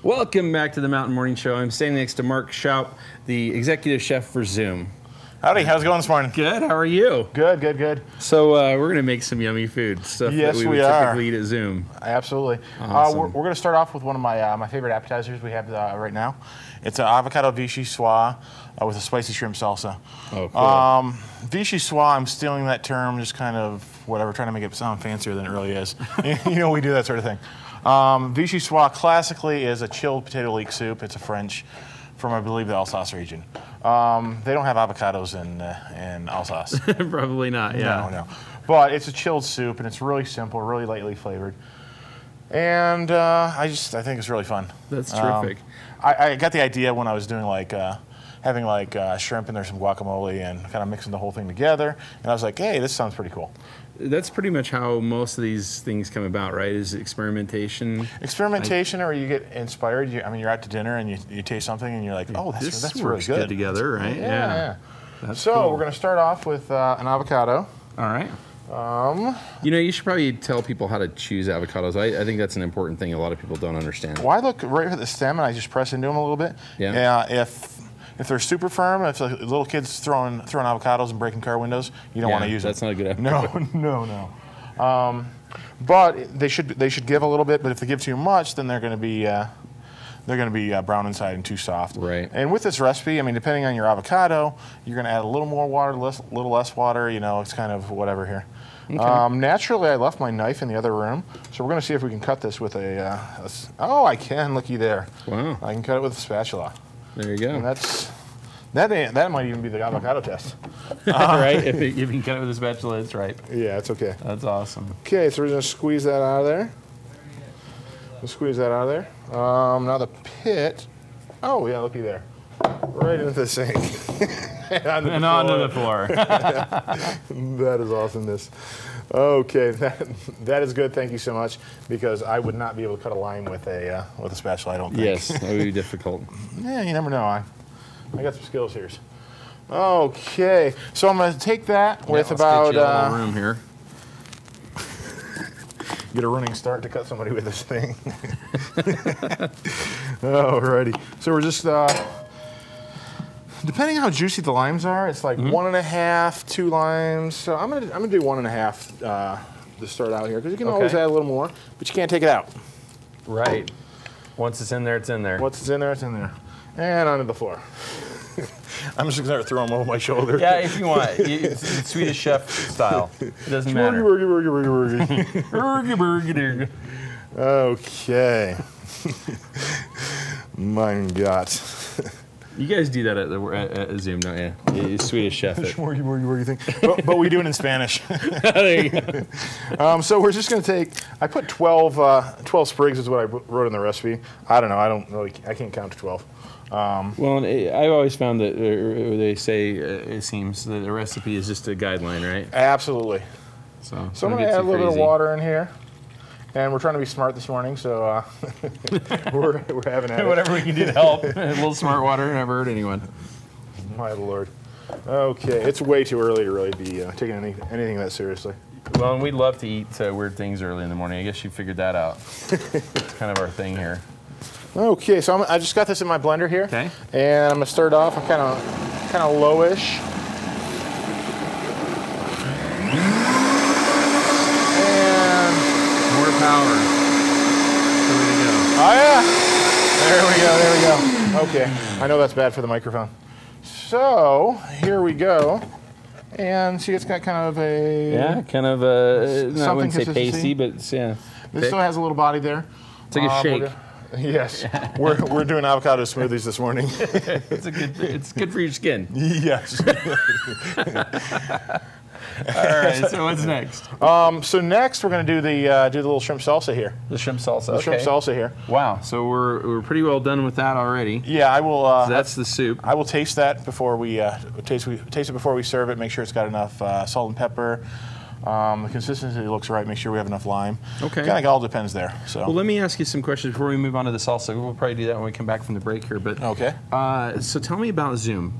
Welcome back to the Mountain Morning Show. I'm standing next to Mark Shoup, the executive chef for Zoom. Howdy, how's it going this morning? Good, how are you? Good, good, good. So we're going to make some yummy food, stuff that we would typically eat at Zoom. Absolutely. Awesome. We're going to start off with one of my favorite appetizers we have right now. It's an avocado vichyssoise with a spicy shrimp salsa. Oh, cool. Vichyssoise, I'm stealing that term, just kind of whatever, trying to make it sound fancier than it really is. You know, we do that sort of thing. Vichyssoise classically is a chilled potato leek soup. It's a French from, I believe, the Alsace region. They don't have avocados in Alsace. Probably not, yeah. No. But it's a chilled soup, and it's really simple, really lightly flavored. And I think it's really fun. That's terrific. I got the idea when I was doing having shrimp and there's some guacamole and kind of mixing the whole thing together. And I was like, hey, this sounds pretty cool. That's pretty much how most of these things come about, right? Is experimentation. Experimentation, or you get inspired. You're out to dinner and you taste something and you're like, oh, that's really good. Together, right? Yeah. So cool. We're going to start off with an avocado. All right. You know, you should probably tell people how to choose avocados. I think that's an important thing a lot of people don't understand. Well, I look right at the stem and I just press into them a little bit. Yeah. If they're super firm, if little kids throwing avocados and breaking car windows, you don't want to use them. That's not a good avocado. No. But they should give a little bit. But if they give too much, then they're going to be brown inside and too soft. Right. And with this recipe, I mean, depending on your avocado, you're going to add a little more water, a little less water. You know, it's kind of whatever here. Okay. Naturally, I left my knife in the other room, so we're going to see if we can cut this with oh, I can. Looky there. Wow. I can cut it with a spatula. There you go. And that might even be the avocado test. Right? If you can cut it with a spatula, it's right. Yeah, it's okay. That's awesome. Okay, so we're going to squeeze that out of there. We'll squeeze that out of there. Now the pit. Oh, yeah, looky there. Right into the sink. and onto the floor. That is awesomeness. Okay, that is good. Thank you so much, because I would not be able to cut a lime with a spatula, I don't think. Yes, that would be difficult. Yeah, you never know. I got some skills here. Okay, so I'm going to take that with about. Get you a little room here. Get a running start to cut somebody with this thing. Alrighty, so we're just. Depending on how juicy the limes are, it's like 1.5, 2 limes. So I'm gonna do 1.5 to start out here, because you can always add a little more, but you can't take it out. Right. Once it's in there, it's in there. Once it's in there, it's in there. And onto the floor. I'm just gonna throw them over my shoulder. Yeah, if you want. It's Swedish chef style. It doesn't matter. Okay. Mein Gott. You guys do that at Zoom, don't you? You're Swedish chef. Where you think? But we do it in Spanish. There you go. So we're just going to take. I put 12 sprigs is what I wrote in the recipe. I don't know. I can't count to 12. Well, I've always found that they say it seems that the recipe is just a guideline, right? Absolutely. So I'm going to add a little bit of water in here. And we're trying to be smart this morning, so we're having at it. Whatever we can do to help. A little smart water never hurt anyone. My Lord. Okay, it's way too early to really be taking anything that seriously. Well, and we love to eat weird things early in the morning. I guess you figured that out. It's kind of our thing here. Okay, so I just got this in my blender here. Okay. And I'm going to start off kind of lowish. Power. The way to go. Oh yeah! There we go. Okay, I know that's bad for the microphone. So here we go, and see, it's got kind of a I wouldn't say pasty, but yeah. This still has a little body there. It's like a shake. Yes, we're doing avocado smoothies this morning. It's good for your skin. Yes. All right. So what's next? So next we're going to do the little shrimp salsa here. The shrimp salsa. The shrimp salsa here. Wow. So we're pretty well done with that already. Yeah, I will. So that's the soup. I will taste that before we taste it before we serve it. Make sure it's got enough salt and pepper. The consistency looks right. Make sure we have enough lime. Okay. Kind of all depends there. So. Well, let me ask you some questions before we move on to the salsa. We'll probably do that when we come back from the break here. But okay. So tell me about Zoom.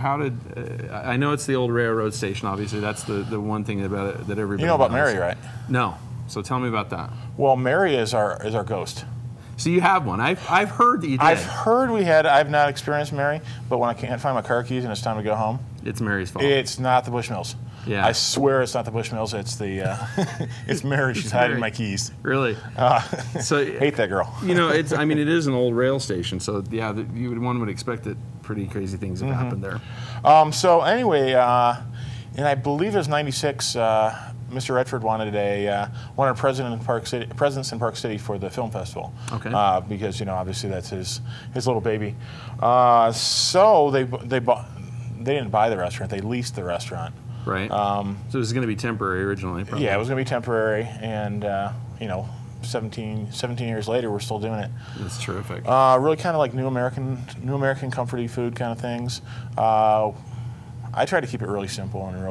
How did I know it's the old railroad station? Obviously, that's the one thing about it that everybody. You know about knows. Mary, right? No. So tell me about that. Well, Mary is our ghost. So you have one. I've heard that you did. I've heard we had. I've not experienced Mary, but when I can't find my car keys and it's time to go home, it's Mary's fault. it's not the Bushmills. Yeah. I swear it's not the Bushmills. It's the it's Mary. She's hiding my keys. Really? So hate that girl. You know, it's. I mean, it is an old rail station, so yeah, one would expect that pretty crazy things have happened there. So anyway, and I believe it was '96. Mr. Redford wanted presence in Park City for the film festival. Okay. Because obviously that's his little baby. So they didn't buy the restaurant. They leased the restaurant. Right. So it was going to be temporary originally. Probably. Yeah, it was going to be temporary, and 17 years later, we're still doing it. That's terrific. Really kind of like new American comforty food kind of things. I try to keep it really simple and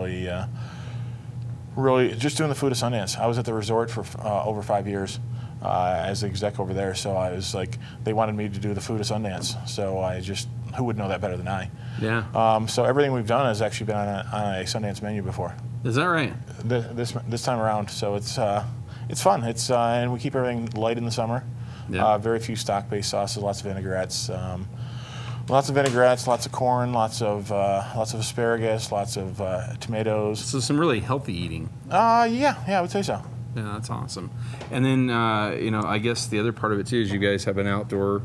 really just doing the food at Sundance. I was at the resort for over 5 years as the exec over there, so I was like, they wanted me to do the food at Sundance, so who would know that better than I? Yeah. So everything we've done has actually been on a Sundance menu before. Is that right? This time around, so it's fun. And we keep everything light in the summer. Yeah. Very few stock-based sauces, lots of vinaigrettes. Lots of corn, lots of asparagus, lots of tomatoes. So some really healthy eating. Yeah, I would say so. Yeah, that's awesome. And then I guess the other part of it too is you guys have an outdoor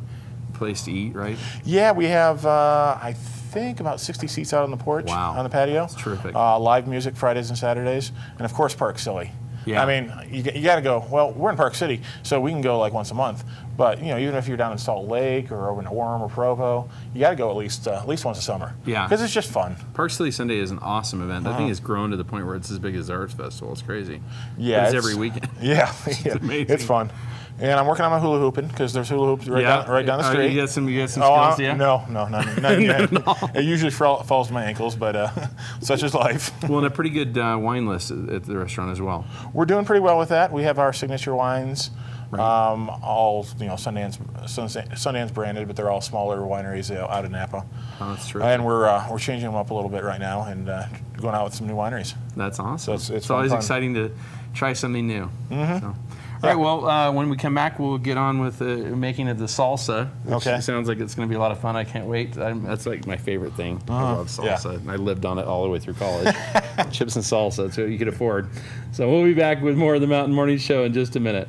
place to eat, right? Yeah, we have I think about 60 seats out on the porch. Wow. On the patio. That's terrific. Live music Fridays and Saturdays, and of course Park Silly. Yeah. I mean, you got to go. Well, we're in Park City, so we can go like once a month. But even if you're down in Salt Lake or over in Orem or Provo, you got to go at least once a summer. Yeah. Because it's just fun. Park City Sunday is an awesome event. That thing has grown to the point where it's as big as the Arts Festival. It's crazy. Yeah. But it's every weekend. Yeah. It's amazing. It's fun. And I'm working on my hula hooping because there's hula hoops right down the street. You got some skills, yeah? No, none yet. It usually falls to my ankles, but such is life. Well, and a pretty good wine list at the restaurant as well. We're doing pretty well with that. We have our signature wines, Right. all Sundance branded, but they're all smaller wineries out of Napa. Oh, that's true. And we're changing them up a little bit right now and going out with some new wineries. That's awesome. So it's always fun. exciting to try something new. Mm-hmm. So. All right, well, when we come back, we'll get on with the making of the salsa, which sounds like it's going to be a lot of fun. I can't wait. That's like my favorite thing. I love salsa. Yeah. And I lived on it all the way through college. Chips and salsa, that's what you could afford. So we'll be back with more of the Mountain Morning Show in just a minute.